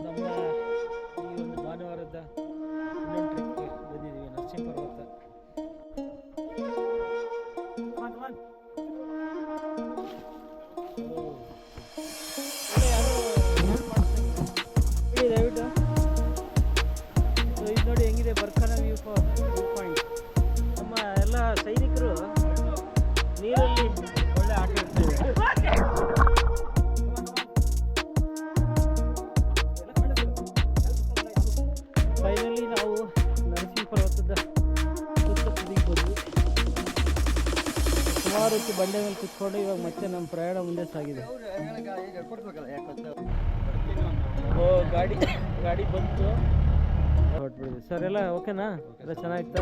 ನಮ್ಮ ಈ ಒಂದು ಭಾನುವಾರದ ಇನ್ನೊಂದು ಟ್ರಿಪ್ಗೆ ಬಂದಿದ್ದೀವಿ ನರಸಿಂಹ ಪರ್ವತ. ದಯವಿಟ್ಟು ಇದು ನೋಡಿ ಹೆಂಗಿದೆ ಬರ್ಖಾನ ವ್ಯೂ ಪಾಯಿಂಟ್. ನಮ್ಮ ಎಲ್ಲ ಸೈನಿಕರು ನೀರಲ್ಲಿ ಒಳ್ಳೆ ಆಟ ಆಡ್ತಿದ್ದಾರೆ. ಫೈನಲಿ ನಾವು ನರಸಿಂಹ ಪರ್ವತದ ಸುತ್ತ ತುದಿಗೆ ಬಂದ್ವಿ. ಸುಮಾರು ಹೊತ್ತು ಬಂಡೆ ಮೇಲೆ ಕುತ್ಕೊಂಡು ಇವಾಗ ಮತ್ತೆ ನಮ್ಮ ಪ್ರಯಾಣ ಮುಂದೆ ಸಾಗಿದೆ. ಓ ಗಾಡಿ ಬಂತು ಹೊರಟ್ಬಿಡಿದ್ವಿ. ಸರ್ ಎಲ್ಲ ಓಕೆನಾ? ಎಲ್ಲ ಚೆನ್ನಾಗಿತ್ತಾ?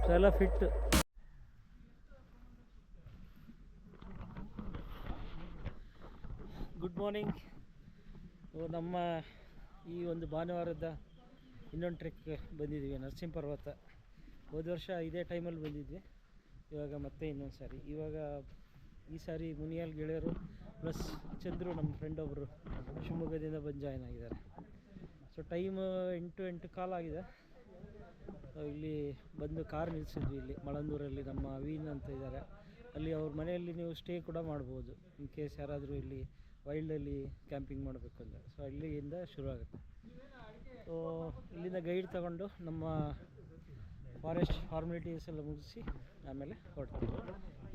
ಸರ್ ಎಲ್ಲ ಫಿಟ್. Good morning. ನಮ್ಮ ಈ ಒಂದು ಭಾನುವಾರದ ಇನ್ನೊಂದು ಟ್ರೆಕ್ಗೆ ಬಂದಿದ್ದೀವಿ ನರಸಿಂಹ ಪರ್ವತ. ಹೋದ ವರ್ಷ ಇದೇ ಟೈಮಲ್ಲಿ ಬಂದಿದ್ವಿ. ಇವಾಗ ಮತ್ತೆ ಇನ್ನೊಂದು ಸಾರಿ. ಇವಾಗ ಈ ಸಾರಿ ಮುನಿಯಾಲ್ ಗೆಳೆಯರು ಪ್ಲಸ್ ಚಂದ್ರು ನಮ್ಮ ಫ್ರೆಂಡ್ ಒಬ್ಬರು ಶಿವಮೊಗ್ಗದಿಂದ ಬಂದು ಜಾಯ್ನ್ ಆಗಿದ್ದಾರೆ. ಸೊ ಟೈಮ್ 8 ಕಾಲ ಆಗಿದೆ. ಇಲ್ಲಿ ಬಂದು ಕಾರ್ ನಿಲ್ಲಿಸಿದ್ವಿ ಇಲ್ಲಿ ಮಳಂದೂರಲ್ಲಿ. ನಮ್ಮ ಅವಿನ್ ಅಂತ ಇದ್ದಾರೆ ಅಲ್ಲಿ. ಅವ್ರ ಮನೆಯಲ್ಲಿ ನೀವು ಸ್ಟೇ ಕೂಡ ಮಾಡ್ಬೋದು ಇನ್ ಕೇಸ್ ಯಾರಾದರೂ ಇಲ್ಲಿ ವೈಲ್ಡಲ್ಲಿ ಕ್ಯಾಂಪಿಂಗ್ ಮಾಡಬೇಕು ಅಂದರೆ. ಸೊ ಅಲ್ಲಿಂದ ಶುರು ಆಗುತ್ತೆ. ಸೊ ಇಲ್ಲಿಂದ ಗೈಡ್ ತಗೊಂಡು ನಮ್ಮ ಫಾರ್ಮಾಲಿಟೀಸ್ ಎಲ್ಲ ಮುಗಿಸಿ ಆಮೇಲೆ ಹೊರಡ್ತೀವಿ.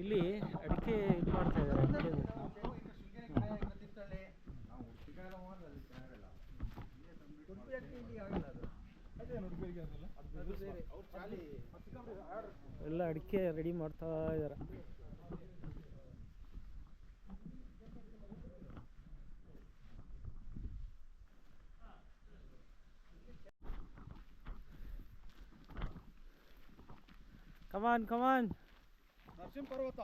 ಇಲ್ಲಿ ಅಡಿಕೆ ಇದು ಮಾಡ್ತಾಯಿದ್ದಾರೆ. ಎಲ್ಲ ಅಡಿಕೆ ರೆಡಿ ಮಾಡ್ತಾ ಇದ್ದಾರೆ. ಕಮಾನ್ ನರಸಿಂಹ ಪರ್ವತ.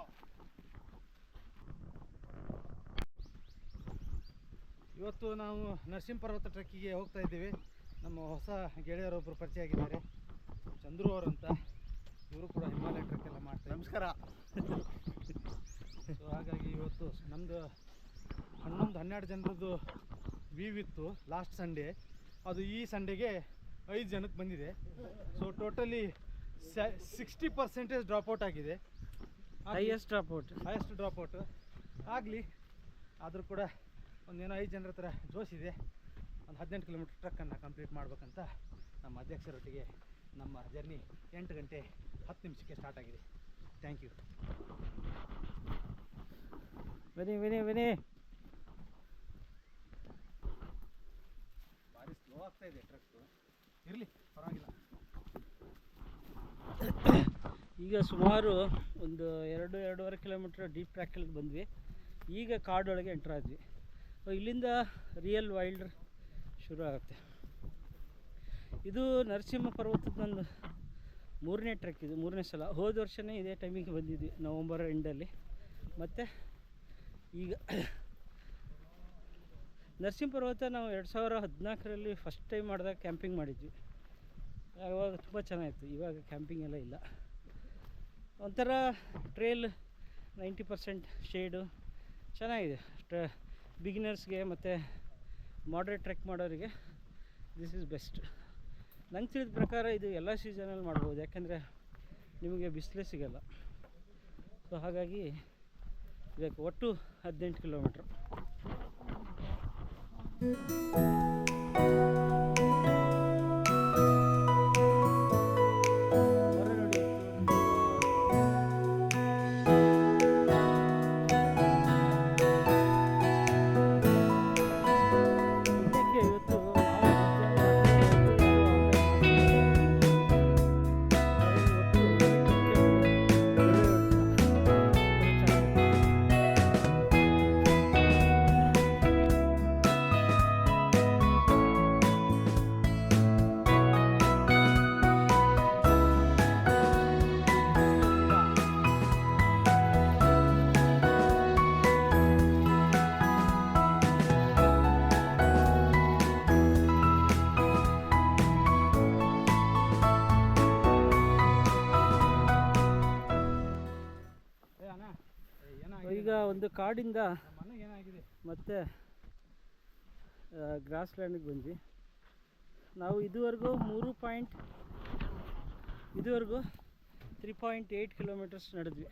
ಇವತ್ತು ನಾವು ನರಸಿಂಹ ಪರ್ವತ ಟ್ರೆಕ್ಕಿಗೆ ಹೋಗ್ತಾ ಇದ್ದೀವಿ. ನಮ್ಮ ಹೊಸ ಗೆಳೆಯರೊಬ್ಬರು ಪರಿಚಯ ಆಗಿದ್ದಾರೆ, ಚಂದ್ರು ಅವರಂತ. ಇವರು ಕೂಡ ಹಿಮಾಲಯ ಟ್ರೆಕ್ ಎಲ್ಲ ಮಾಡ್ತಾರೆ. ನಮಸ್ಕಾರ. ಸೊ ಹಾಗಾಗಿ ಇವತ್ತು ನಮ್ಮದು 11-12 ಜನರದ್ದು ವೀವ್ ಇತ್ತು ಲಾಸ್ಟ್ ಸಂಡೇ. ಅದು ಈ ಸಂಡೇಗೆ 5 ಜನಕ್ಕೆ ಬಂದಿದೆ. ಸೊ ಟೋಟಲಿ 60% ಡ್ರಾಪ್ಔಟ್ ಆಗಿದೆ. ಹೈಯೆಸ್ಟ್ ಡ್ರಾಪ್ಔಟ್ ಆಗಲಿ. ಆದರೂ ಕೂಡ ಒಂದೇನೋ 5 ಜನರ ಥರ ಜೋಶಿದೆ. ಒಂದು 18 ಕಿಲೋಮೀಟ್ರ್ ಟ್ರಕ್ಕನ್ನು ಕಂಪ್ಲೀಟ್ ಮಾಡ್ಬೇಕಂತ ನಮ್ಮ ಅಧ್ಯಕ್ಷರೊಟ್ಟಿಗೆ ನಮ್ಮ ಜರ್ನಿ 8 ಗಂಟೆ 10 ನಿಮಿಷಕ್ಕೆ ಸ್ಟಾರ್ಟ್ ಆಗಿದೆ. Thank you. ಬನ್ನಿ. ಭಾರಿ ಸ್ಲೋ ಆಗ್ತಾ ಇದೆ ಟ್ರಕ್ಕು. ಇರಲಿ, ಪರವಾಗಿಲ್ಲ. ಈಗ ಸುಮಾರು ಒಂದು 2-2.5 ಕಿಲೋಮೀಟ್ರ್ ಡೀಪ್ ಟ್ರ್ಯಾಕಲ್ಲಿ ಬಂದ್ವಿ. ಈಗ ಕಾಡೊಳಗೆ ಎಂಟ್ರ್ ಆದ್ವಿ. ಇಲ್ಲಿಂದ ರಿಯಲ್ ವೈಲ್ಡ್ ಶುರು ಆಗುತ್ತೆ. ಇದು ನರಸಿಂಹ ಪರ್ವತದ ನನ್ನ 3ನೇ ಟ್ರೆಕ್. ಇದು 3ನೇ ಸಲ. ಹೋದ ವರ್ಷವೇ ಇದೇ ಟೈಮಿಗೆ ಬಂದಿದ್ವಿ, ನವಂಬರ್ ಎಂಡಲ್ಲಿ. ಮತ್ತು ಈಗ ನರಸಿಂಹ ಪರ್ವತ ನಾವು 2014ರಲ್ಲಿ ಫಸ್ಟ್ ಟೈಮ್ ಮಾಡಿದಾಗ ಕ್ಯಾಂಪಿಂಗ್ ಮಾಡಿದ್ವಿ. ಆವಾಗ ತುಂಬ ಚೆನ್ನಾಗಿತ್ತು. ಇವಾಗ ಕ್ಯಾಂಪಿಂಗ್ ಎಲ್ಲ ಇಲ್ಲ. ಒಂಥರ ಟ್ರೇಲ್ 90% ಶೇಡು ಚೆನ್ನಾಗಿದೆ. ಬಿಗಿನರ್ಸ್ಗೆ ಮತ್ತು ಮಾಡ್ರೇಟ್ ಟ್ರೆಕ್ ಮಾಡೋರಿಗೆ ದಿಸ್ ಈಸ್ ಬೆಸ್ಟ್. ನಂಗೆ ತಿಳಿದ ಪ್ರಕಾರ ಇದು ಎಲ್ಲ ಸೀಸನಲ್ಲಿ ಮಾಡ್ಬೋದು, ಯಾಕೆಂದರೆ ನಿಮಗೆ ಬಿಸಿಲೇ ಸಿಗಲ್ಲ. ಸೊ ಹಾಗಾಗಿ ಇದಕ್ಕೆ ಒಟ್ಟು 18 ಕಿಲೋಮೀಟ್ರ್. ಈಗ ಒಂದು ಕಾಡಿಂದ ಮತ್ತೆ ಗ್ರಾಸ್ ಲ್ಯಾಂಡಿಗೆ ಬಂದ್ವಿ. ನಾವು ಇದುವರೆಗೂ 3.8 ಕಿಲೋಮೀಟರ್ಸ್ ನಡೆದ್ವಿ.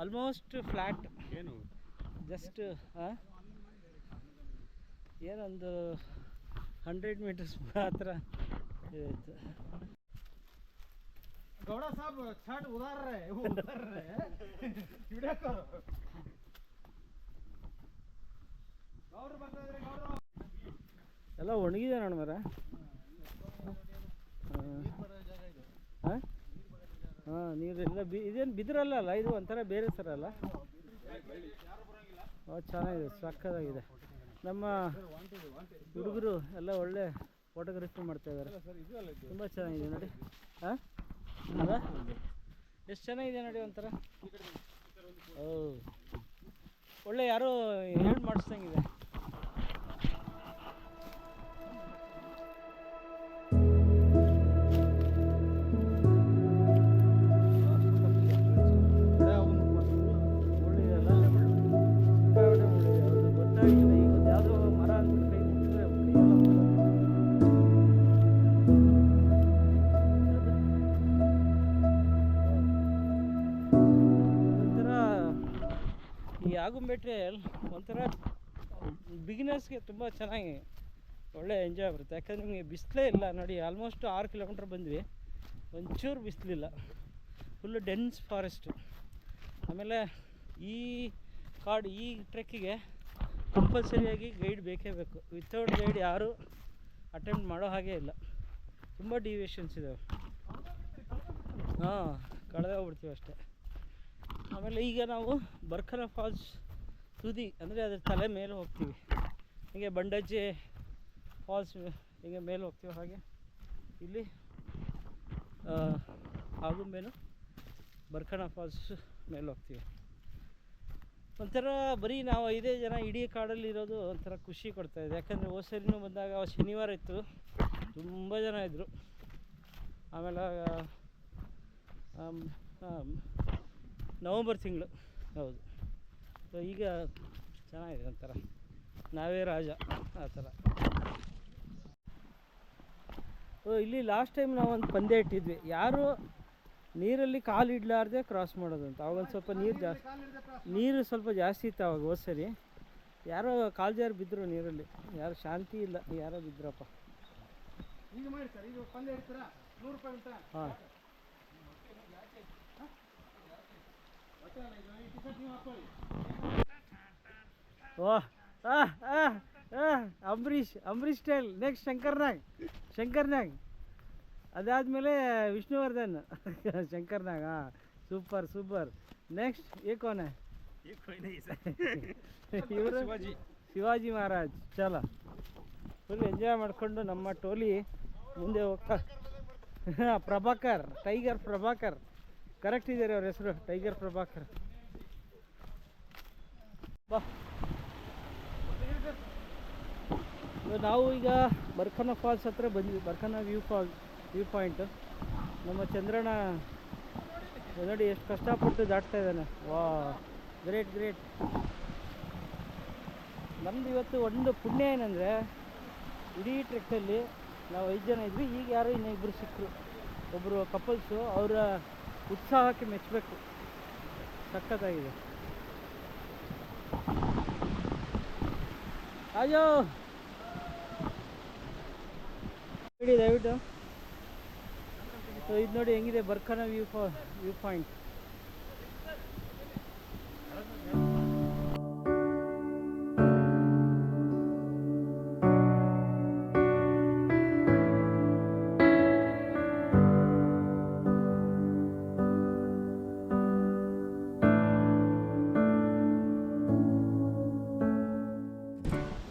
ಆಲ್ಮೋಸ್ಟ್ ಫ್ಲ್ಯಾಟ್, ಏನು ಜಸ್ಟ್ ಏನೊಂದು 100 ಮೀಟರ್ಸ್ ಮಾತ್ರ ಇತ್ತು. गौड़ साहब छठ उधार रहे वीडियो करो ಎಲ್ಲ ಒಣಗಿದೆ ನೋಡು ಮರ. ಹಾಂ ನೀರೆಲ್ಲ ಇದೇನು ಬಿದಿರಲ್ಲ, ಇದು ಒಂಥರ ಬೇರೆ ಥರ ಅಲ್ಲ. ಚೆನ್ನಾಗಿದೆ, ಸಕ್ಕತ್ತಾಗಿದೆ. ನಮ್ಮ ಹುಡುಗರು ಎಲ್ಲ ಒಳ್ಳೆ ಫೋಟೋಗ್ರಫಿ ಮಾಡ್ತಾಯಿದ್ದಾರೆ, ತುಂಬ ಚೆನ್ನಾಗಿದೆ ನೋಡಿ. ಹಾಂ ಅಲ್ಲ, ಎಷ್ಟು ಚೆನ್ನಾಗಿದೆ ನೋಡಿ ಒಂಥರ. ಒಳ್ಳೆ ಯಾರೋ ಹೇಳಿ ಮಾಡಿಸ್ದಂಗಿದೆ. ಆಗುಂಬೆಟ್ರೆ ಒಂಥರ ಬಿಗಿನರ್ಸ್ಗೆ ತುಂಬ ಚೆನ್ನಾಗಿ ಒಳ್ಳೆ ಎಂಜಾಯ್ ಬರುತ್ತೆ. ಯಾಕಂದರೆ ನಿಮಗೆ ಬಿಸಿಲೇ ಇಲ್ಲ ನೋಡಿ. ಆಲ್ಮೋಸ್ಟ್ 6 ಕಿಲೋಮೀಟ್ರ್ ಬಂದ್ವಿ, ಒಂಚೂರು ಬಿಸಿಲಿಲ್ಲ, ಫುಲ್ಲು ಡೆನ್ಸ್ ಫಾರೆಸ್ಟು. ಆಮೇಲೆ ಈ ಟ್ರೆಕ್ಕಿಗೆ ಕಂಪಲ್ಸರಿಯಾಗಿ ಗೈಡ್ ಬೇಕೇ ಬೇಕು. ವಿತೌಟ್ ಗೈಡ್ ಯಾರೂ ಅಟೆಂಪ್ಟ್ ಮಾಡೋ ಹಾಗೆ ಇಲ್ಲ. ತುಂಬ ಡಿವಿಯೇಷನ್ಸ್ ಇದ್ದಾವೆ. ಹಾಂ, ಕಳೆದೇ ಹೋಗ್ಬಿಡ್ತೀವಿ ಅಷ್ಟೇ. ಆಮೇಲೆ ಈಗ ನಾವು ಬರ್ಖನ ಫಾಲ್ಸ್ ತುದಿ ಅಂದರೆ ಅದ್ರ ತಲೆ ಮೇಲೆ ಹೋಗ್ತೀವಿ. ಹೀಗೆ ಬಂಡಜ್ಜೆ ಫಾಲ್ಸ್ ಹೀಗೆ ಮೇಲೆ ಹೋಗ್ತೀವಿ, ಹಾಗೆ ಇಲ್ಲಿ ಆಗುಂಬೆನು ಬರ್ಖನ ಫಾಲ್ಸ್ ಮೇಲೆ ಹೋಗ್ತೀವಿ. ಒಂಥರ ಬರೀ ನಾವು 5 ಜನ ಇಡೀ ಕಾಡಲ್ಲಿ ಇರೋದು ಒಂಥರ ಖುಷಿ ಕೊಡ್ತಾಯಿದೆ. ಯಾಕಂದರೆ ಹೋದ ಸರಿನೂ ಬಂದಾಗ ಶನಿವಾರ ಇತ್ತು, ತುಂಬ ಜನ ಇದ್ದರು. ಆಮೇಲೆ ನವಂಬರ್ ತಿಂಗಳು, ಹೌದು. ಸೊ ಈಗ ಚೆನ್ನಾಗಿದೆ, ಒಂಥರ ನಾವೇ ರಾಜ ಆ ಥರ. ಇಲ್ಲಿ ಲಾಸ್ಟ್ ಟೈಮ್ ನಾವೊಂದು ಪಂದ್ಯ ಇಟ್ಟಿದ್ವಿ, ಯಾರು ನೀರಲ್ಲಿ ಕಾಲು ಇಡಲಾರ್ದೆ ಕ್ರಾಸ್ ಮಾಡೋದು ಅಂತ. ಅವಾಗೊಂದು ಸ್ವಲ್ಪ ನೀರು ಸ್ವಲ್ಪ ಜಾಸ್ತಿ ಇತ್ತು ಅವಾಗ. ಹೋದ ಸರಿ ಯಾರೋ ಕಾಲು ಜಾರು ಬಿದ್ದರು ನೀರಲ್ಲಿ, ಯಾರು ಶಾಂತಿ ಇಲ್ಲ, ಯಾರೋ ಬಿದ್ದರಪ್ಪ. ಹಾಂ, ಓಹ್ ಅಂಬರೀಷ್ ಸ್ಟೈಲ್. ನೆಕ್ಸ್ಟ್ ಶಂಕರ್ನಾಗ್ ಅದಾದಮೇಲೆ ವಿಷ್ಣುವರ್ಧನ್. ಶಂಕರ್ನಾಗ್, ಹಾಂ, ಸೂಪರ್. ನೆಕ್ಸ್ಟ್ ಏಕೋನೆ ಇವರು ಶಿವಾಜಿ ಮಹಾರಾಜ್. ಚಲ ಫುಲ್ ಎಂಜಾಯ್ ಮಾಡಿಕೊಂಡು ನಮ್ಮ ಟೋಲಿ ಮುಂದೆ ಹೋಗ್ತಾ. ಪ್ರಭಾಕರ್, ಟೈಗರ್ ಪ್ರಭಾಕರ್, ಕರೆಕ್ಟ್ ಇದ್ದಾರೆ ಅವ್ರ ಹೆಸರು, ಟೈಗರ್ ಪ್ರಭಾಕರ್. ಬಾ, ನಾವು ಈಗ ಬರ್ಖನ ಫಾಲ್ಸ್ ಹತ್ರ ಬಂದ್ವಿ. ಬರ್ಖನ ವ್ಯೂ ಪಾಯಿಂಟು. ನಮ್ಮ ಚಂದ್ರಣ್ಣ ನೋಡಿ ಎಷ್ಟು ಕಷ್ಟಪಟ್ಟು ದಾಟ್ತಾ ಇದ್ದಾನೆ. ವಾ, ಗ್ರೇಟ್. ನಮ್ದು ಇವತ್ತು ಒಂದು ಪುಣ್ಯ ಏನಂದರೆ, ಇಡೀ ಟ್ರೆಕ್ಕಲ್ಲಿ ನಾವು 5 ಜನ ಇದ್ವಿ. ಈಗ ಯಾರೋ ಇನ್ನಿಬ್ಬರು ಸಿಕ್ಕರು, ಒಬ್ಬರು ಕಪಲ್ಸು. ಅವರ ಉತ್ಸಾಹಕ್ಕೆ ಮೆಚ್ಚಬೇಕು, ಸಖತ್ತಾಗಿದೆ. ಆಜೋ ನೋಡಿ ದಯವಿಟ್ಟು. ಇದು ನೋಡಿ ಹೆಂಗಿದೆ ಬರ್ಖನ ವ್ಯೂ ಪಾಯಿಂಟ್.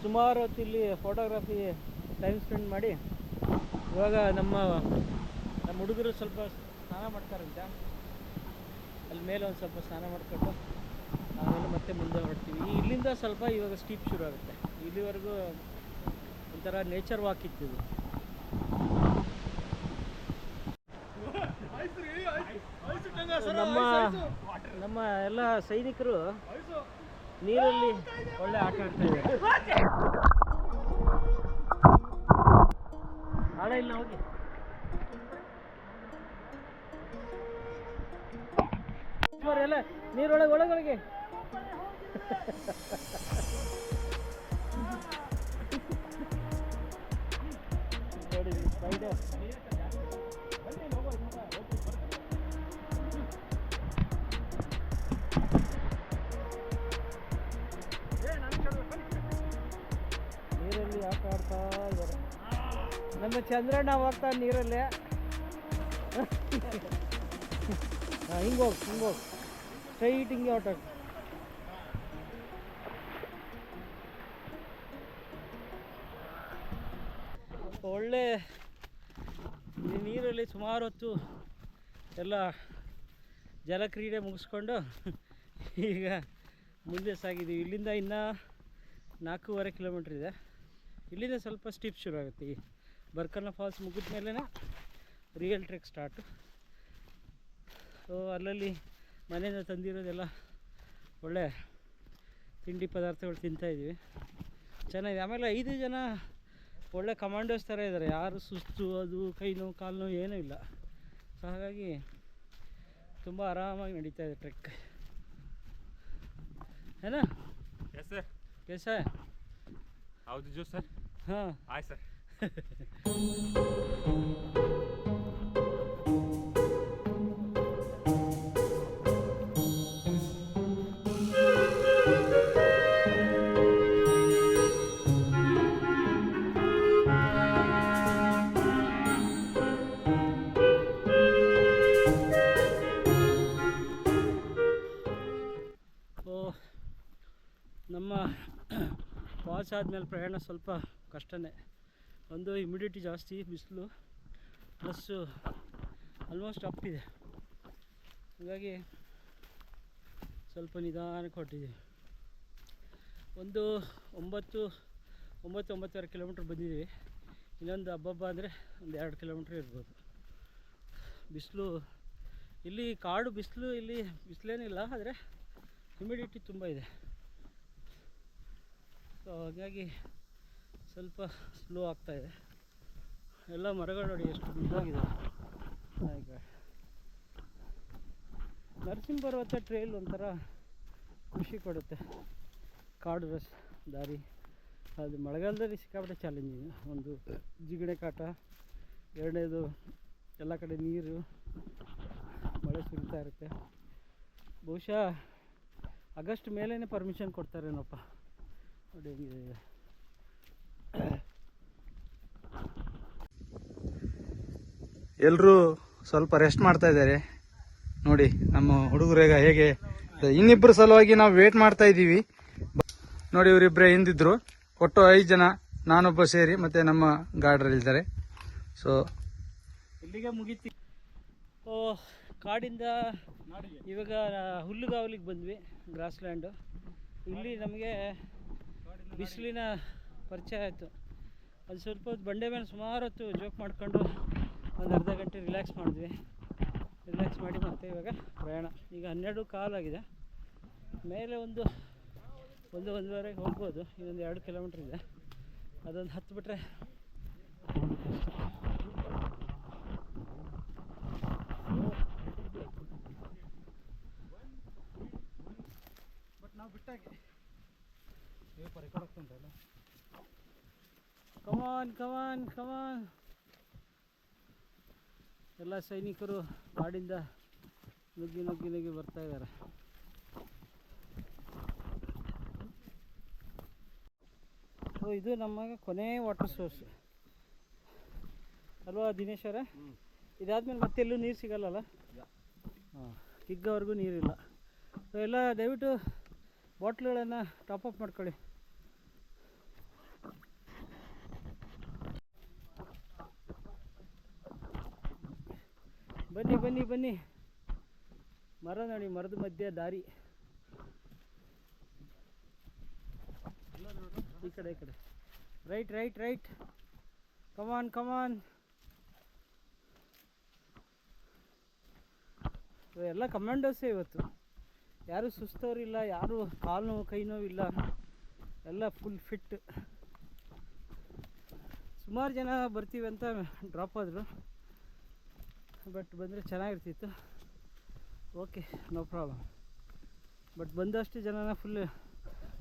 ಸುಮಾರು ಹೊತ್ತು ಇಲ್ಲಿ ಫೋಟೋಗ್ರಫಿ ಟೈಮ್ ಸ್ಪೆಂಡ್ ಮಾಡಿ, ಇವಾಗ ನಮ್ಮ ಹುಡುಗರು ಸ್ವಲ್ಪ ಸ್ನಾನ ಮಾಡ್ತಾರಂತೆ. ಅಲ್ಲಿ ಮೇಲೆ ಒಂದು ಸ್ವಲ್ಪ ಸ್ನಾನ ಮಾಡ್ಕೊಂಡು ಆಮೇಲೆ ಮತ್ತೆ ಮುಂದೆ ಹೊರಡ್ತೀವಿ. ಇಲ್ಲಿಂದ ಸ್ವಲ್ಪ ಇವಾಗ ಸ್ಟೀಪ್ ಶುರು ಆಗುತ್ತೆ. ಇಲ್ಲಿವರೆಗೂ ಒಂಥರ ನೇಚರ್ ವಾಕ್ ಇತ್ತು. ನಮ್ಮ ಎಲ್ಲ ಸೈನಿಕರು ನೀರಲ್ಲಿ ಒಳ್ಳೆ ಆಟ ಆಡ್ತಾ ಇದ್ದಾರೆ. ಇಲ್ಲ ಹೋಗಿ. ಎಲ್ಲ ನೀರೊಳಗೆ ಒಳಗೊಳಗೆ ನೋಡಿ ಸೈಡ್ ನೀರಲ್ಲಿ ಆಟ ಆಡ್ತಾ ಇದ್ದಾರೆ. ನಮ್ಮ ಚಂದ್ರಣ್ಣ ಹೋಗ್ತಾ ನೀರಲ್ಲೇ. ಹಾಂ ಹಿಂಗೋಗಿ ಸ್ಟ್ರೈಟ್ ಹಿಂಗೆ ಆಟ ಆಡ್ತಾ. ಒಳ್ಳೆ ನೀರಲ್ಲಿ ಸುಮಾರು ಹೊತ್ತು ಎಲ್ಲ ಜಲಕ್ರೀಡೆ ಮುಗಿಸ್ಕೊಂಡು ಈಗ ಮುಂದೆ ಸಾಗಿದ್ದೀವಿ. ಇಲ್ಲಿಂದ ಇನ್ನೂ 4.5 ಕಿಲೋಮೀಟ್ರ್ ಇದೆ. ಇಲ್ಲಿಂದ ಸ್ವಲ್ಪ ಸ್ಟಿಪ್ ಶುರು ಆಗುತ್ತೆ. ಈ ಬರ್ಕಲ್ನ ಫಾಲ್ಸ್ ಮುಗಿದ ಮೇಲೇ ರಿಯಲ್ ಟ್ರೆಕ್ ಸ್ಟಾರ್ಟು. ಸೊ ಅಲ್ಲಲ್ಲಿ ಮನೆಯಿಂದ ತಂದಿರೋದೆಲ್ಲ ಒಳ್ಳೆ ತಿಂಡಿ ಪದಾರ್ಥಗಳು ತಿಂತಾಯಿದ್ದೀವಿ, ಚೆನ್ನಾಗಿದೆ. ಆಮೇಲೆ 5 ಜನ ಒಳ್ಳೆ ಕಮಾಂಡೋಸ್ ಥರ ಇದ್ದಾರೆ, ಯಾರು ಸುಸ್ತು ಅದು ಕೈ ನೋವು ಕಾಲು ನೋವು ಏನೂ ಇಲ್ಲ. ಸೊ ಹಾಗಾಗಿ ತುಂಬ ಆರಾಮಾಗಿ ನಡೀತಾ ಇದೆ ಟ್ರೆಕ್. ಏನಾ यस सर, कैसा है? आओ दीजिए सर। हाँ आए सर। ನಮ್ಮ ವಾಚ್ ಆದಮೇಲೆ ಪ್ರಯಾಣ ಸ್ವಲ್ಪ ಕಷ್ಟನೇ. ಒಂದು ಹ್ಯುಮಿಡಿಟಿ ಜಾಸ್ತಿ, ಬಿಸಿಲು ಪ್ಲಸ್ಸು ಆಲ್ಮೋಸ್ಟ್ ಅಪ್ ಇದೆ. ಹಾಗಾಗಿ ಸ್ವಲ್ಪ ನಿಧಾನಕ್ಕೆ ಹೊರಟಿದ್ದೀವಿ. ಒಂದು 9-9.5 ಕಿಲೋಮೀಟ್ರ್ ಬಂದಿದ್ದೀವಿ. ಇನ್ನೊಂದು ಹಬ್ಬ ಅಂದರೆ ಒಂದು 2 ಕಿಲೋಮೀಟ್ರ್ ಇರ್ಬೋದು. ಬಿಸಿಲು ಇಲ್ಲಿ ಕಾಡು ಬಿಸಿಲು, ಇಲ್ಲಿ ಬಿಸಿಲೇನಿಲ್ಲ, ಆದರೆ ಹ್ಯುಮಿಡಿಟಿ ತುಂಬ ಇದೆ. ಸೊ ಹಾಗಾಗಿ ಸ್ವಲ್ಪ ಸ್ಲೋ ಆಗ್ತಾಯಿದೆ. ಎಲ್ಲ ಮರಗಳು ನೋಡಿ ಎಷ್ಟು ಬಿದ್ದಾಗಿದೆ. ಈಗ ನರಸಿಂಹ ಪರ್ವತ ಟ್ರೈಲ್ ಒಂಥರ ಖುಷಿ ಕೊಡುತ್ತೆ. ಕಾಡು ದಾರಿ ಅದು ಮಳೆಗಾಲದಲ್ಲಿ ಸಿಕ್ಕಾಪಟ್ಟೆ ಚಾಲೆಂಜಿಂಗ್. ಒಂದು ಜಿಗಣೆ ಕಾಟ, ಎರಡನೇದು ಎಲ್ಲ ಕಡೆ ನೀರು, ಮಳೆ ಸುರಿತಾ ಇರುತ್ತೆ. ಬಹುಶಃ ಆಗಸ್ಟ್ ಮೇಲೇ ಪರ್ಮಿಷನ್ ಕೊಡ್ತಾರೇನಪ್ಪ. ನೋಡಿ ಹೆಂಗಿದೆ. ಎಲ್ಲರೂ ಸ್ವಲ್ಪ ರೆಸ್ಟ್ ಮಾಡ್ತಾ ಇದ್ದಾರೆ ನೋಡಿ. ನಮ್ಮ ಹುಡುಗರೇಗ ಹೇಗೆ ಇನ್ನಿಬ್ಬರು ಸಲುವಾಗಿ ನಾವು ವೇಟ್ ಮಾಡ್ತಾ ಇದ್ದೀವಿ ನೋಡಿ. ಇವರಿಬ್ಬರೇ ಹಿಂದಿದ್ರು, ಒಟ್ಟು 5 ಜನ, ನಾನೊಬ್ಬ ಸೇರಿ ಮತ್ತೆ ನಮ್ಮ ಗಾರ್ಡರಲ್ಲಿದ್ದಾರೆ. ಸೊ ಇಲ್ಲಿಗೆ ಮುಗೀತಿ. ಕಾಡಿಂದ ಇವಾಗ ಹುಲ್ಲುಗಾವಲಿಗೆ ಬಂದ್ವಿ, ಗ್ರಾಸ್ಲ್ಯಾಂಡು. ಇಲ್ಲಿ ನಮಗೆ ಬಿಸಿಲಿನ ಪರಿಚಯ ಆಯಿತು. ಅದು ಸ್ವಲ್ಪ ಹೊತ್ತು ಬಂಡೆ ಮೇಲೆ ಸುಮಾರು ಹೊತ್ತು ಜೋಕ್ ಮಾಡ್ಕೊಂಡು ಒಂದು ಅರ್ಧ ಗಂಟೆ ರಿಲ್ಯಾಕ್ಸ್ ಮಾಡಿದ್ವಿ. ರಿಲ್ಯಾಕ್ಸ್ ಮಾಡಿ ಮತ್ತೆ ಇವಾಗ ಪ್ರಯಾಣ. ಈಗ 12:15 ಆಗಿದೆ. ಮೇಲೆ ಒಂದೂವರೆಗೆ ಹೋಗ್ಬೋದು. ಇನ್ನೊಂದು 2 ಕಿಲೋಮೀಟ್ರ್ ಇದೆ, ಅದೊಂದು ಹತ್ತಿಬಿಟ್ರೆ ಬಟ್ ನಾವು ಬಿಟ್ಟಾಗೆ ಉಂಟಲ್ಲ. ಕಮಾನ್ ಎಲ್ಲ ಸೈನಿಕರು ಕಾಡಿಂದ ನುಗ್ಗಿ ಬರ್ತಾ ಇದ್ದಾರೆ. ಸೊ ಇದು ನಮ್ಮ ಕೊನೆ ವಾಟರ್ ಸೋರ್ಸ್ ಅಲ್ವಾ ದಿನೇಶ್ ಅವರೇ? ಇದಾದ್ಮೇಲೆ ಮತ್ತೆ ಎಲ್ಲೂ ನೀರು ಸಿಗಲ್ಲಲ್ಲ? ಹಾಂ, ಹಿಗ್ಗೋವರೆಗೂ ನೀರಿಲ್ಲ. ಸೊ ಎಲ್ಲ ದಯವಿಟ್ಟು ಬಾಟ್ಲುಗಳನ್ನು ಟಾಪಪ್ ಮಾಡ್ಕೊಳ್ಳಿ. ಬನ್ನಿ. ಮರ ನೋಡಿ, ಮರದ ಮಧ್ಯೆ ದಾರಿ. ಈ ಕಡೆ ರೈಟ್. ಕಮಾನ್. ಎಲ್ಲ ಕಮಾಂಡೋಸೇ ಇವತ್ತು. ಯಾರು ಸುಸ್ತವ್ರಿಲ್ಲ, ಯಾರು ಕಾಲು ನೋವು ಕೈ ನೋವಿಲ್ಲ, ಎಲ್ಲ ಫುಲ್ ಫಿಟ್. ಸುಮಾರು ಜನ ಬರ್ತೀವಿ ಅಂತ ಡ್ರಾಪ್ ಆದರು, ಬಟ್ ಬಂದರೆ ಚೆನ್ನಾಗಿರ್ತಿತ್ತು. Okay, no problem. ಬಟ್ ಬಂದಷ್ಟು ಜನನ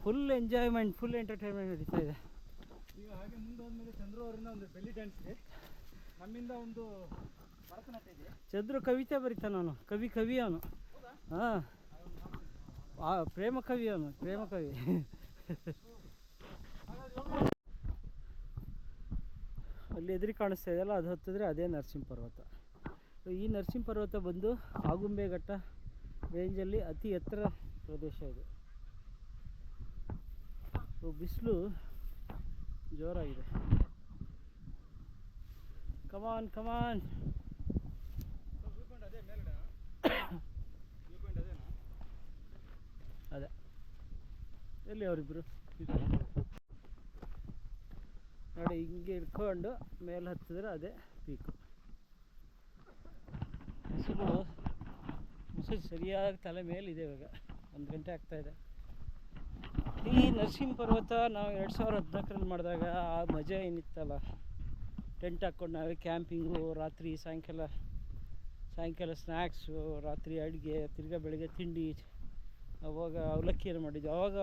ಫುಲ್ ಎಂಜಾಯ್ಮೆಂಟ್, ಫುಲ್ ಎಂಟರ್ಟೈನ್ಮೆಂಟ್ ನಡೀತಾ ಇದೆ. ಈಗ ಹಾಗೆ ಮುಂದೆ ಹೋದ್ಮೇಲೆ ಚಂದ್ರು ಅವರಿಂದ ಒಂದು ಬೆಲ್ಲಿ ಡ್ಯಾನ್ಸ್ ಇದೆ, ನಮ್ಮಿಂದ ಒಂದು ಭರತನಾಟ್ಯ ಇದೆ. ಚಂದ್ರು ಕವಿತೆ ಬರೀತಾನ, ಅವನು ಕವಿ ಅವನು. ಹಾಂ, ಪ್ರೇಮ ಕವಿ ಅವನು, ಪ್ರೇಮ ಕವಿ. ಅಲ್ಲಿ ಎದುರು ಕಾಣಿಸ್ತಾ ಇದೆಯಲ್ಲ, ಅದು ಹತ್ತಿದ್ರೆ ಅದೇ ನರಸಿಂಹ ಪರ್ವತ. ಈ ನರಸಿಂಹ ಪರ್ವತ ಬಂದು ಆಗುಂಬೆ ಘಟ್ಟ ರೇಂಜಲ್ಲಿ ಅತಿ ಎತ್ತರ ಪ್ರದೇಶ ಇದು. ಬಿಸಿಲು ಜೋರಾಗಿದೆ. ಕಮಾನ್ ಕಮಾನ್. ಅದೇ ಮೇಲ್ಗಡೆ ಅದೇ ಎಲ್ಲಿ ಅವರಿಬ್ಬರು ನೋಡಿ, ಹಿಂಗೆ ಇಟ್ಕೊಂಡು ಮೇಲೆ ಹತ್ತಿದ್ರೆ ಅದೇ ಪೀಕು. ಮುಸುಳು ಸರಿಯಾಗಿ ತಲೆ ಮೇಲಿದೆ. ಇವಾಗ 1 ಗಂಟೆ ಆಗ್ತಾಯಿದೆ. ಈ ನರಸಿಂಹ ಪರ್ವತ ನಾವು 2014ರಲ್ಲಿ ಮಾಡಿದಾಗ ಆ ಮಜಾ ಏನಿತ್ತಲ್ಲ, ಟೆಂಟ್ ಹಾಕ್ಕೊಂಡು ನಾವೇ ಕ್ಯಾಂಪಿಂಗು, ರಾತ್ರಿ ಸಾಯಂಕಾಲ ಸ್ನ್ಯಾಕ್ಸು, ರಾತ್ರಿ ಅಡುಗೆ, ತಿರ್ಗಾ ಬೆಳಗ್ಗೆ ತಿಂಡಿ. ಅವಾಗ ಅವಲಕ್ಕಿಯನ್ನು ಮಾಡಿದ್ವಿ. ಆವಾಗ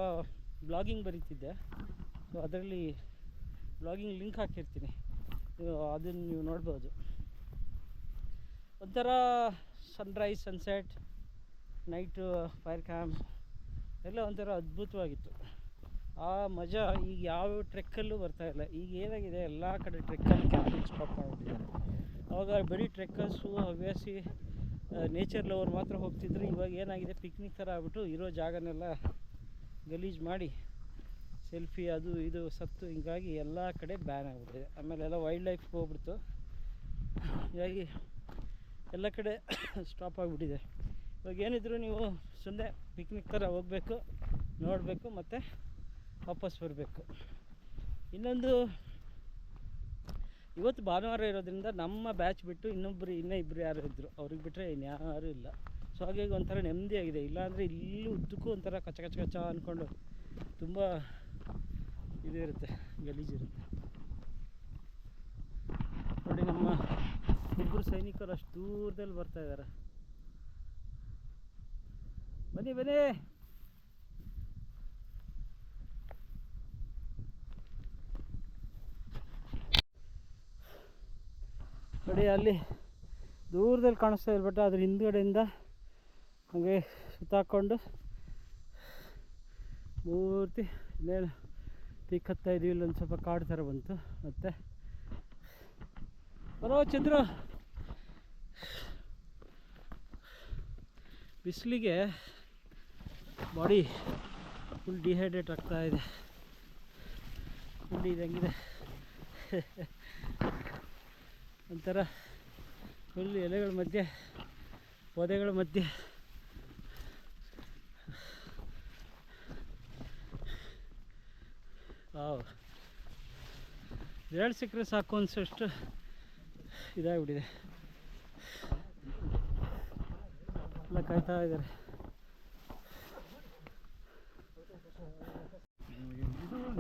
ಬ್ಲಾಗಿಂಗ್ ಬರೀತಿದ್ದೆ. ಸೊ ಅದರಲ್ಲಿ ಬ್ಲಾಗಿಂಗ್ ಲಿಂಕ್ ಹಾಕಿರ್ತೀನಿ, ಅದನ್ನು ನೀವು ನೋಡ್ಬೋದು. ಒಂಥರ Sunrise, sunset, night fire camp ಎಲ್ಲ ಒಂಥರ ಅದ್ಭುತವಾಗಿತ್ತು. ಆ ಮಜಾ ಈಗ ಯಾವ ಟ್ರೆಕ್ಕಲ್ಲೂ ಬರ್ತಾಯಿಲ್ಲ. ಈಗ ಏನಾಗಿದೆ, ಎಲ್ಲ ಕಡೆ ಟ್ರೆಕ್ಕಲ್ಲಿ ಕ್ಯಾಂಪಿಂಗ್ ಸ್ಟಾಪ್ ಮಾಡಿಬಿಟ್ಟಿದ್ದಾರೆ. ಆವಾಗ ಬರೀ ಟ್ರೆಕ್ಕರ್ಸು, ಹವ್ಯಾಸಿ, ನೇಚರ್ ಲವರ್ ಮಾತ್ರ ಹೋಗ್ತಿದ್ರು. ಇವಾಗ ಏನಾಗಿದೆ, ಪಿಕ್ನಿಕ್ ಥರ ಆಗ್ಬಿಟ್ಟು ಇರೋ ಜಾಗನೆಲ್ಲ ಗಲೀಜು ಮಾಡಿ ಸೆಲ್ಫಿ ಅದು ಇದು ಸತ್ತು, ಹಿಂಗಾಗಿ ಎಲ್ಲ ಕಡೆ ಬ್ಯಾನ್ ಆಗಿಬಿಟ್ಟಿದೆ. ಆಮೇಲೆ ಎಲ್ಲ ವೈಲ್ಡ್ ಲೈಫ್ಗೆ ಹೋಗ್ಬಿಡ್ತು. ಹೀಗಾಗಿ ಎಲ್ಲ ಕಡೆ ಸ್ಟಾಪ್ ಆಗಿಬಿಟ್ಟಿದೆ. ಇವಾಗ ಏನಿದ್ರು ನೀವು ಸುಮ್ಮನೆ ಪಿಕ್ನಿಕ್ ಥರ ಹೋಗಬೇಕು, ನೋಡಬೇಕು, ಮತ್ತು ವಾಪಸ್ ಬರಬೇಕು. ಇನ್ನೊಂದು, ಇವತ್ತು ಭಾನುವಾರ ಇರೋದ್ರಿಂದ ನಮ್ಮ ಬ್ಯಾಚ್ ಬಿಟ್ಟು ಇನ್ನೂ ಇಬ್ಬರು ಯಾರು ಇದ್ದರು, ಅವ್ರಿಗೆ ಬಿಟ್ಟರೆ ಇನ್ಯಾರೂ ಇಲ್ಲ. ಸೊ ಹಾಗಾಗಿ ಒಂಥರ ನೆಮ್ಮದಿಯಾಗಿದೆ. ಇಲ್ಲಾಂದರೆ ಇಲ್ಲಿ ಉದ್ದಕ್ಕೂ ಒಂಥರ ಕಚ್ಚ ಅಂದ್ಕೊಂಡು ತುಂಬ ಇದಿರುತ್ತೆ, ಗಲೀಜಿರುತ್ತೆ. ನೋಡಿ, ನಮ್ಮ ಇಬ್ಬರು ಸೈನಿಕರು ಅಷ್ಟು ದೂರದಲ್ಲಿ ಬರ್ತಾಯಿದ್ದಾರೆ. ಬನ್ನಿ ನೋಡಿ, ಅಲ್ಲಿ ದೂರದಲ್ಲಿ ಕಾಣಿಸ್ತಾ ಇರ್ಬಿಟ್ಟು ಅದ್ರ ಹಿಂದ್ಗಡೆಯಿಂದ ಹಾಗೆ ಸುತ್ತಾಕೊಂಡು ಪೂರ್ತಿ ಇನ್ನೇನು ಪೀಕ್ ಹತ್ತಾ ಇದೀವಿ. ಇಲ್ಲೊಂದು ಸ್ವಲ್ಪ ಕಾಡು ಥರ ಬಂತು. ಮತ್ತು ಬರೋ ಚಂದ್ರು, ಬಿಸಿಲಿಗೆ ಬಾಡಿ ಫುಲ್ ಡಿಹೈಡ್ರೇಟ್ ಆಗ್ತಾಯಿದೆ. ಫುಲ್ ಇದಂಗಿದೆ, ಒಂಥರ ಫುಲ್ ಎಲೆಗಳ ಮಧ್ಯೆ, ಪೊದೆಗಳ ಮಧ್ಯೆ ನೆರಳು ಸಿಕ್ಕರೆ ಸಾಕು ಅನಿಸೋಷ್ಟು ಇದಾಗಿಬಿಟ್ಟಿದೆ. ಎಲ್ಲ ಕಾಯ್ತಾ ಇದ್ದಾರೆ.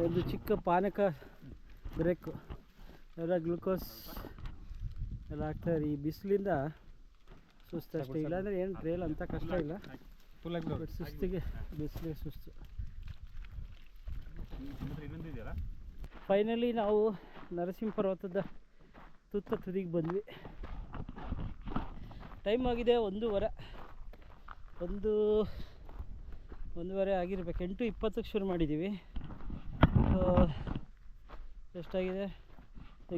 ಒಂದು ಚಿಕ್ಕ ಪಾನಕ ಬ್ರೇಕು, ಎಲ್ಲ ಗ್ಲೂಕೋಸ್ ಎಲ್ಲ ಹಾಕ್ತಾರೆ. ಈ ಬಿಸಿಲಿಂದ ಸುಸ್ತು ಅಷ್ಟೇ, ಇಲ್ಲಾಂದರೆ ಏನು ಟ್ರೇಲ್ ಅಂತ ಕಷ್ಟ ಇಲ್ಲ. ಬಟ್ ಸುಸ್ತಿಗೆ, ಬಿಸಿಲಿಗೆ ಸುಸ್ತು. ಫೈನಲಿ ನಾವು ನರಸಿಂಹ ಪರ್ವತದ ತುದಿಗೆ ಬಂದ್ವಿ. ಟೈಮ್ ಆಗಿದೆ 1:30 ಆಗಿರ್ಬೇಕು. 8:20ಕ್ಕೆ ಶುರು ಮಾಡಿದ್ದೀವಿ. ಎಷ್ಟಾಗಿದೆ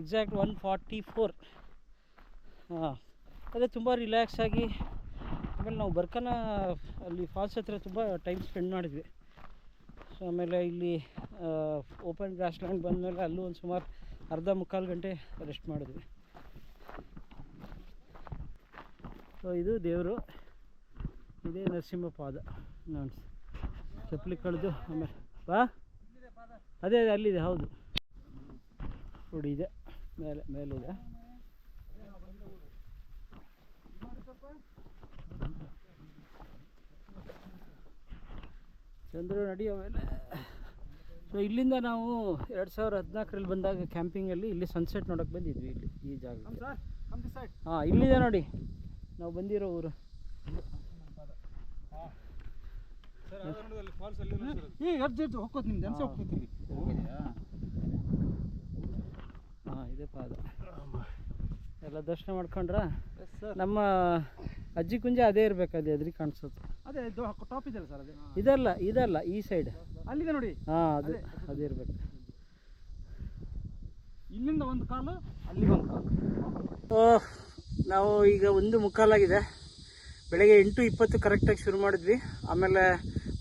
ಎಕ್ಸಾಕ್ಟ್ 1:44. ಹಾಂ, ಅದೇ ತುಂಬ ರಿಲ್ಯಾಕ್ಸ್ ಆಗಿ. ಆಮೇಲೆ ನಾವು ಬರ್ಕನ ಅಲ್ಲಿ ಫಾಲ್ಸ್ ಹತ್ರ ತುಂಬ ಟೈಮ್ ಸ್ಪೆಂಡ್ ಮಾಡಿದ್ವಿ. ಸೊ ಆಮೇಲೆ ಇಲ್ಲಿ ಓಪನ್ ಗ್ರಾಸ್ ಲ್ಯಾಂಡ್ ಬಂದಮೇಲೆ ಅಲ್ಲೂ ಒಂದು ಸುಮಾರು 1/2-3 ಗಂಟೆ ರೆಸ್ಟ್ ಮಾಡಿದ್ವಿ. ಸೊ ಇದು ದೇವರು, ಇದೇ ನರಸಿಂಹ ಪಾದ. ನೋಡಿ, ಚಪ್ಪಲಿ ಕಳೆದು ಆಮೇಲೆ ಅದೇ ಅಲ್ಲಿದೆ. ಹೌದು ನೋಡಿ, ಇದೆ ಮೇಲಿದೆ. ಚಂದ್ರು ನಡಿಯೋ ಮೇಲೆ ಸೊ ಇಲ್ಲಿಂದ ನಾವು 2014ರಲ್ಲಿ ಬಂದಾಗ ಕ್ಯಾಂಪಿಂಗಲ್ಲಿ ಇಲ್ಲಿ ಸನ್ಸೆಟ್ ನೋಡೋಕೆ ಬಂದಿದ್ವಿ ಇಲ್ಲಿ ಈ ಜಾಗ. ಹಾಂ ಇಲ್ಲಿದೆ ನೋಡಿ ನಾವು ಬಂದಿರೋ ಊರು. ಹೋಗ್ಕೋದು ನಿಮ್ದು ಅನ್ಸ ಹೋಗ್ಕೋತೀವಿ. ಹಾಂ ಇದೆ ಪಾದ. ಎಲ್ಲ ದರ್ಶನ ಮಾಡ್ಕೊಂಡ್ರ ನಮ್ಮ ಅಜ್ಜಿ ಕುಂಜ ಅದೇ ಇರಬೇಕು, ಅದು ಎದುರಿಗೆ ಕಾಣಿಸುತ್ತೆ. ಅದೇ ಟಾಪ್ ಇದೆಯಲ್ಲ ಸರ್ ಅದೇ. ಇದಲ್ಲ ಈ ಸೈಡ್ ಅಲ್ಲಿದೆ ನೋಡಿ. ಹಾಂ ಅದೇ ಇರಬೇಕು. ಇಲ್ಲಿಂದ ಒಂದು ಕಾಲು ಅಲ್ಲಿಗೆ ಒಂದು ಕಾಲು. ನಾವು ಈಗ 1:15 ಬೆಳಗ್ಗೆ 8:20 ಕರೆಕ್ಟಾಗಿ ಶುರು ಮಾಡಿದ್ವಿ. ಆಮೇಲೆ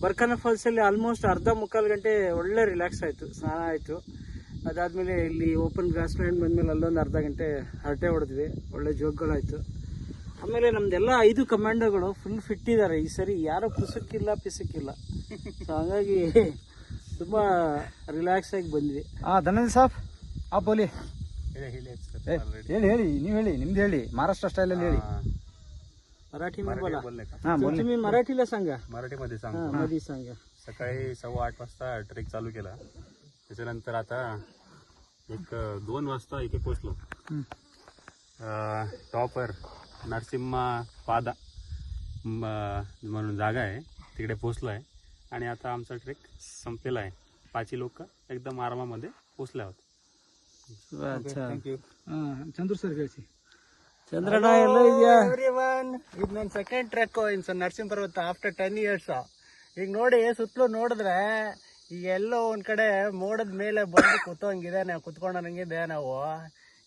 ಬರ್ಕನ ಫಾಲ್ಸಲ್ಲಿ ಆಲ್ಮೋಸ್ಟ್ ಅರ್ಧ ಮುಕ್ಕಾಲು ಗಂಟೆ ಒಳ್ಳೆ ರಿಲ್ಯಾಕ್ಸ್ ಆಯಿತು, ಸ್ನಾನ ಆಯಿತು. ಅದಾದಮೇಲೆ ಇಲ್ಲಿ ಓಪನ್ ಗ್ರಾಸ್ ಲ್ಯಾಂಡ್ ಬಂದಮೇಲೆ ಅಲ್ಲೊಂದು ಅರ್ಧ ಗಂಟೆ ಹರಟೆ ಹೊಡೆದ್ವಿ, ಒಳ್ಳೆ ಜೋಕ್ಗಳಾಯಿತು. ಆಮೇಲೆ ನಮ್ಮದೆಲ್ಲ 5 ಕಮಾಂಡೋಗಳು ಫುಲ್ ಫಿಟ್ ಇದ್ದಾರೆ ಈ ಸರಿ, ಯಾರೋ ಪಿಸಕ್ಕಿಲ್ಲ. ಸೊ ಹಾಗಾಗಿ ತುಂಬ ರಿಲ್ಯಾಕ್ಸ್ ಆಗಿ ಬಂದ್ವಿ. ಧನಂಜಯ ಸಾಬ್ ಬೋಲಿ ಹೇಳಿ ನೀವು ಹೇಳಿ, ನಿಮ್ದು ಹೇಳಿ, ಮಹಾರಾಷ್ಟ್ರ ಸ್ಟೈಲಲ್ಲಿ ಹೇಳಿ. मराठी में बोला. तुम्ही मराठीला सांगा. मराठीमध्ये मध्ये सांगा. सकाळी 8:15 वाजता ट्रेक चालू केला. त्याच्यानंतर आता 2 वाजता इथे पोहोचलो. टॉपर नरसिम्हा पादा म्हणून जागा आहे, तिकडे पोहोचलो आहे. आणि आता आमचा ट्रेक संपलेला आहे. 5 लोक एकदम आरामामध्ये पोहोचले आहोत. Thank you. ಚಂದ್ರು ಸರ್ ಹೇಳಿ. ಚಂದ್ರಣ್ಣ ಎಲ್ಲ ಇದೆಯಾ? ಇದು ನನ್ನ ಸೆಕೆಂಡ್ ಟ್ರೆಕ್ ಇನ್ ನರಸಿಂಹ ಪರ್ವತ ಆಫ್ಟರ್ 10 years. ಈಗ ನೋಡಿ ಸುತ್ತಲೂ ನೋಡಿದ್ರೆ ಈಗ ಎಲ್ಲೋ ಒಂದ್ ಕಡೆ ಮೋಡದ ಮೇಲೆ ಬಂದು ಕೂತೋಂಗಿದೆ, ನಾವು ಕುತ್ಕೊಂಡಂಗಿದೆ. ನಾವು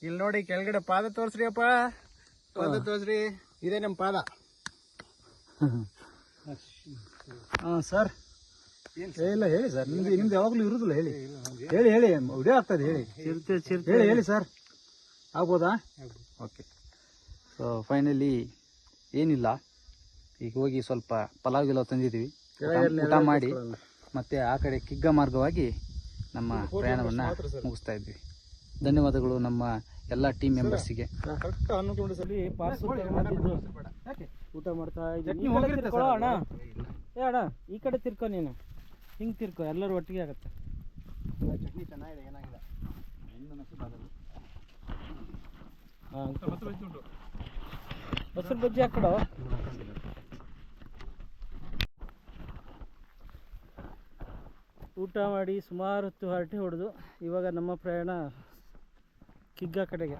ಇಲ್ಲಿ ನೋಡಿ ಕೆಳಗಡೆ ಪಾದ ತೋರಿಸ್ರಿ ಅಪ್ಪ, ಪಾದ ತೋರಿಸ್ರಿ, ಇದೇ ನಮ್ಮ ಪಾದ. ಸರ್ ಇಲ್ಲ ಹೇಳಿ ಸರ್, ನಿಮ್ದು ಯಾವಾಗಲೂ ಇರುದಿಲ್ಲ, ಹೇಳಿ ವಿಡಿಯೋ ಆಗ್ತದೆ, ಹೇಳಿ ಸರ್. ಆಗ್ಬೋದಾ? ಓಕೆ. ಸೊ ಫೈನಲಿ ಏನಿಲ್ಲ, ಈಗ ಹೋಗಿ ಸ್ವಲ್ಪ ಪಲಾವ್ ಗಿಲಾವ್ ತಂದಿದ್ದೀವಿ, ಊಟ ಮಾಡಿ ಮತ್ತೆ ಆ ಕಡೆ ಕಿಗ್ಗ ಮಾರ್ಗವಾಗಿ ನಮ್ಮ ಪ್ರಯಾಣವನ್ನು ಮುಗಿಸ್ತಾ ಇದ್ವಿ. ಧನ್ಯವಾದಗಳು ನಮ್ಮ ಎಲ್ಲ ಟೀಮ್ ಮೆಂಬರ್ಸಿಗೆ. ಊಟ ಮಾಡ್ತಾ ಇದ್ದೀನಿ. ಅಣ್ಣ ಈ ಕಡೆ ತಿರ್ಕೊ, ನೀನು ಹಿಂಗೆ ತಿರ್ಕೊ, ಎಲ್ಲರೂ ಒಟ್ಟಿಗೆ ಆಗುತ್ತೆ. ಚಟ್ನಿ ಚೆನ್ನಾಗಿದೆ, ಏನಾಗಿದೆ. ಮೊಸರು ಬಜ್ಜಿ ಹಾಕೊಡು. ಊಟ ಮಾಡಿ ಸುಮಾರು ಹೊತ್ತು ಹರಟೆ ಹೊಡೆದು ಇವಾಗ ನಮ್ಮ ಪ್ರಯಾಣ ಕಿಗ್ಗ ಕಡೆಗೆ.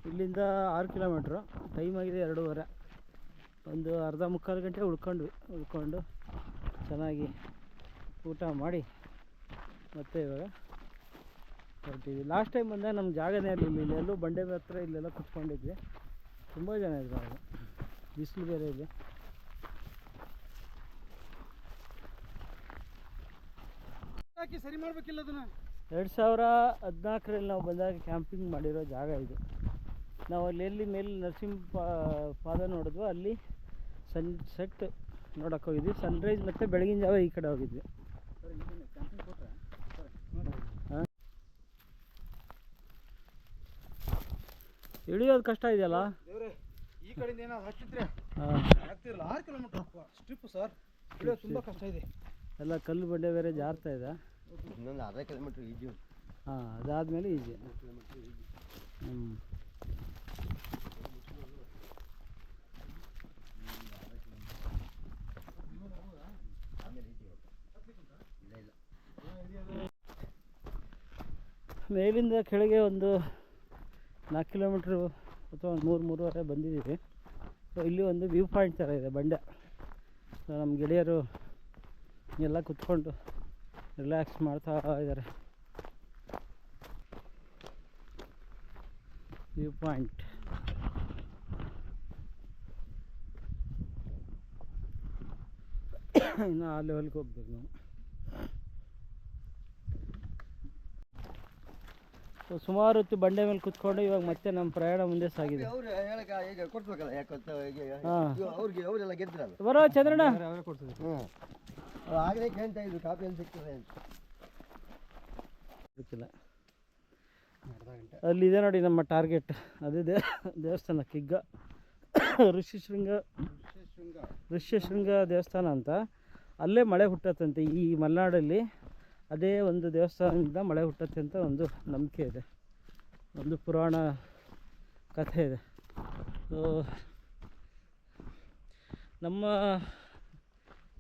ಇಲ್ಲಿಂದ 6 ಕಿಲೋಮೀಟ್ರು, ಟೈಮ್ ಆಗಿದೆ 2:15. ಒಂದು ಅರ್ಧ ಮುಕ್ಕಾಲು ಗಂಟೆ ಉಳ್ಕೊಂಡು ಚೆನ್ನಾಗಿ ಊಟ ಮಾಡಿ ಮತ್ತೆ ಇವಾಗ ಹೊರಟಿದ್ವಿ. ಲಾಸ್ಟ್ ಟೈಮ್ ಬಂದಾಗ ನಮ್ಮ ಜಾಗನೇ ಇರಲಿಲ್ಲ, ಇಲ್ಲೆಲ್ಲೂ ಬಂಡೆ ಹತ್ರ ಇಲ್ಲೆಲ್ಲ ಕುತ್ಕೊಂಡಿದ್ವಿ. ತುಂಬ ಜನ ಇದ್ರು, ಆಗ ಬಿಸಿಲು ಬೇರೆ ಇದೆ. ಸರಿ ಮಾಡ್ಬೇಕಿಲ್ಲ ಅದನ್ನ. 2014ರಲ್ಲಿ ನಾವು ಬಂದಾಗ ಕ್ಯಾಂಪಿಂಗ್ ಮಾಡಿರೋ ಜಾಗ ಇದು. ನಾವು ಅಲ್ಲಿ ಮೇಲೆ ನರಸಿಂಹ ಪಾದ ನೋಡಿದ್ವಿ, ಅಲ್ಲಿ ಸನ್ಸೆಟ್ ನೋಡೋಕೆ ಹೋಗಿದ್ವಿ. ಸನ್ರೈಸ್ ಮತ್ತು ಬೆಳಗಿನ ಜಾವ ಈ ಕಡೆ ಹೋಗಿದ್ವಿ. ಇಳಿಯೋದು ಕಷ್ಟ ಇದೆಯಲ್ಲ, ಈ ಕಡೆಯಿಂದ ಏನಾದ್ರು ಹಚ್ಚಿದ್ರೆ ಆಗ್ತಿರಲ್ಲ. 6 ಕಿಲೋಮೀಟರ್ ಸ್ಟ್ರಿಪ್ ಸರ್, ಇಳಿಯೋದು ತುಂಬ ಕಷ್ಟ ಇದೆ. ಎಲ್ಲ ಕಲ್ಲು ಬಂಡೆ ಬೇರೆ ಜಾರ್ತಾ ಇದೆ. ಇನ್ನೊಂದು ಅರ್ಧ ಕಿಲೋಮೀಟರ್ ಈಜು. ಹಾಂ, ಅದಾದಮೇಲೆ ಈಜಿ. ಮೇಲಿಂದ ಕೆಳಗೆ ಒಂದು 4 ಕಿಲೋಮೀಟ್ರು ಅಥವಾ 3-3.5 ಬಂದಿದ್ದೀವಿ. ಸೊ ಇಲ್ಲಿ ಒಂದು ವ್ಯೂ ಪಾಯಿಂಟ್ ಥರ ಇದೆ ಬಂಡೆ. ಸೊ ನಮ್ಮ ಗೆಳೆಯರು ಎಲ್ಲ ಕುತ್ಕೊಂಡು ರಿಲ್ಯಾಕ್ಸ್ ಮಾಡ್ತಾ ಇದ್ದಾರೆ. ವ್ಯೂ ಪಾಯಿಂಟ್ ಇನ್ನು ಆ ಲೆವೆಲ್ಗೆ ಹೋಗ್ಬೇಕು ನಾವು. ಸೊ ಸುಮಾರು ಹೊತ್ತು ಬಂಡೆ ಮೇಲೆ ಕುತ್ಕೊಂಡು ಇವಾಗ ಮತ್ತೆ ನಮ್ಮ ಪ್ರಯಾಣ ಮುಂದೆ ಸಾಗಿದೆ. ಬರೋ ಚಂದ್ರಣ್ಣ, ಅಲ್ಲಿದೆ ನೋಡಿ ನಮ್ಮ ಟಾರ್ಗೆಟ್, ಅದೇ ದೇವಸ್ಥಾನ ಕಿಗ್ಗ ಋಷ್ಯಶೃಂಗ ದೇವಸ್ಥಾನ ಅಂತ. ಅಲ್ಲೇ ಮಳೆ ಹುಟ್ಟತ್ತಂತೆ ಈ ಮಲೆನಾಡಲ್ಲಿ. ಅದೇ ಒಂದು ದೇವಸ್ಥಾನದಿಂದ ಮಳೆ ಹುಟ್ಟುತ್ತೆ ಅಂತ ಒಂದು ನಂಬಿಕೆ ಇದೆ, ಒಂದು ಪುರಾಣ ಕಥೆ ಇದೆ. ಸೊ ನಮ್ಮ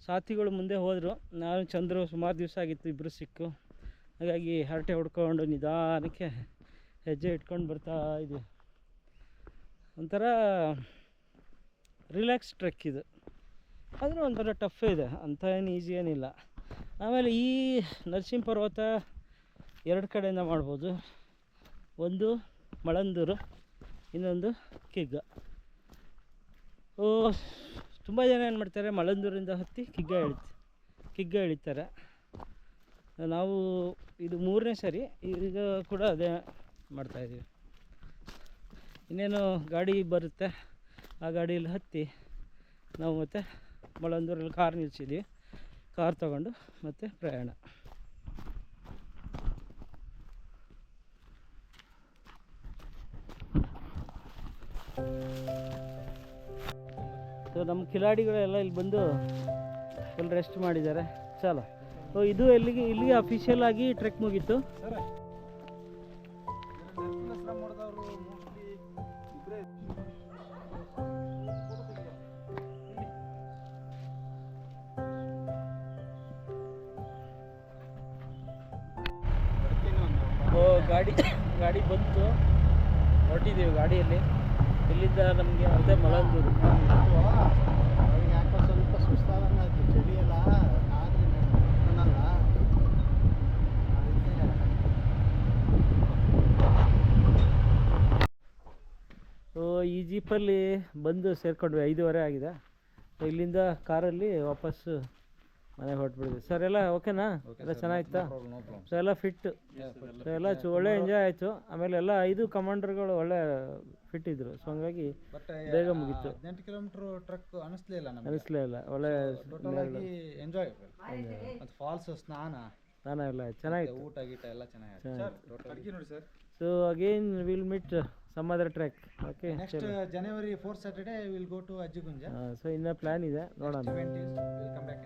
ಸಾಥಿಗಳು ಮುಂದೆ ಹೋದರು, ನಾನು ಚಂದ್ರು ಸುಮಾರು ದಿವಸ ಆಗಿತ್ತು ಇಬ್ಬರು ಸಿಕ್ಕು, ಹಾಗಾಗಿ ಹರಟೆ ಹೊಡ್ಕೊಂಡು ನಿಧಾನಕ್ಕೆ ಹೆಜ್ಜೆ ಇಟ್ಕೊಂಡು ಬರ್ತಾ ಇದ್ವಿ. ಒಂಥರ ರಿಲ್ಯಾಕ್ಸ್ ಟ್ರೆಕ್ ಇದು, ಆದರೆ ಒಂಥರ ಟಫ್ ಇದೆ, ಅಂಥ ಏನು ಈಸಿ ಏನಿಲ್ಲ. ಆಮೇಲೆ ಈ ನರಸಿಂಹ ಪರ್ವತ 2 ಕಡೆಯಿಂದ ಮಾಡ್ಬೋದು, ಒಂದು ಮಳಂದೂರು, ಇನ್ನೊಂದು ಕಿಗ್ಗ. ತುಂಬ ಜನ ಏನು ಮಾಡ್ತಾರೆ, ಮಳಂದೂರಿಂದ ಹತ್ತಿ ಕಿಗ್ಗ ಇಳಿತಾರೆ. ನಾವು ಇದು 3ನೇ ಸರಿ, ಈಗ ಕೂಡ ಅದೇ ಮಾಡ್ತಾಯಿದ್ದೀವಿ. ಇನ್ನೇನು ಗಾಡಿ ಬರುತ್ತೆ, ಆ ಗಾಡಿಯಲ್ಲಿ ಹತ್ತಿ ನಾವು ಮತ್ತೆ ಮಳಂದೂರಲ್ಲಿ ಕಾರ್ ನಿಲ್ಸಿದ್ದೀವಿ, ಕಾರ್ ತಗೊಂಡು ಮತ್ತೆ ಪ್ರಯಾಣ. ಸೊ ನಮ್ಮ ಕಿಲಾಡಿಗಳೆಲ್ಲ ಇಲ್ಲಿ ಬಂದು ಫುಲ್ ರೆಸ್ಟ್ ಮಾಡಿದ್ದಾರೆ. ಚಲೋ. ಸೊ ಇದು ಇಲ್ಲಿಗೆ ಅಫಿಷಿಯಲ್ ಆಗಿ ಟ್ರೆಕ್ ಮುಗೀತು. ಗಾಡಿ ಬಂತು, ಹೊರಟಿದ್ದೀವಿ ಗಾಡಿಯಲ್ಲಿ. ಇಲ್ಲಿಂದ ನಮಗೆ ಅದೇ ಮಳಂದೂರು. ಯಾಕೋ ಸ್ವಲ್ಪ ಸುಸ್ತಾದಂಗಾಯ್ತು, ಚಳಿ ಎಲ್ಲ ಸೊ ಈ ಜೀಪಲ್ಲಿ ಬಂದು ಸೇರ್ಕೊಂಡ್ವಿ, 5:30 ಆಗಿದೆ. ಸೊ ಇಲ್ಲಿಂದ ಕಾರಲ್ಲಿ ವಾಪಸ್ಸು ಮನೆಗೆ ಹೊರಟ್ಬಿಡಿದ್ವಿ. ಸರ್ ಎಲ್ಲ ಓಕೆನಾ? ಎಲ್ಲ ಚೆನ್ನಾಗಿತ್ತಾ? ಸೊ ಎಲ್ಲ ಫಿಟ್, ಸೊ ಎಲ್ಲ ಒಳ್ಳೆ ಎಂಜಾಯ್ ಆಯಿತು. ಆಮೇಲೆ ಎಲ್ಲ 5 ಕಮಾಂಡರ್ಗಳು ಒಳ್ಳೆ ಫಿಟ್ ಇದ್ದರು. ಸೊ ಹಂಗಾಗಿ ಬೇಗ ಮುಗೀತು. 18 ಕಿಲೋಮೀಟ್ರ್ ಟ್ರಕ್ ಅನಿಸ್ಲೇ ಇಲ್ಲ, ಒಳ್ಳೆ ಎಂಜಾಯ್. ಮತ್ತು ಫಾಲ್ಸ್ ಸ್ನಾನ ಎಲ್ಲ ಚೆನ್ನಾಗಿತ್ತು, ಊಟ ಗೀಟ ಎಲ್ಲ ಚೆನ್ನಾಗಿತ್ತು ನೋಡಿ sir. So again will meet some other track. Okay, next January 4th Saturday will go to ಅಜ್ಜಿಗುಂಜ. ಸೊ ಇನ್ನೂ ಪ್ಲ್ಯಾನ್ ಇದೆ, ನೋಡೋಣ. Will come back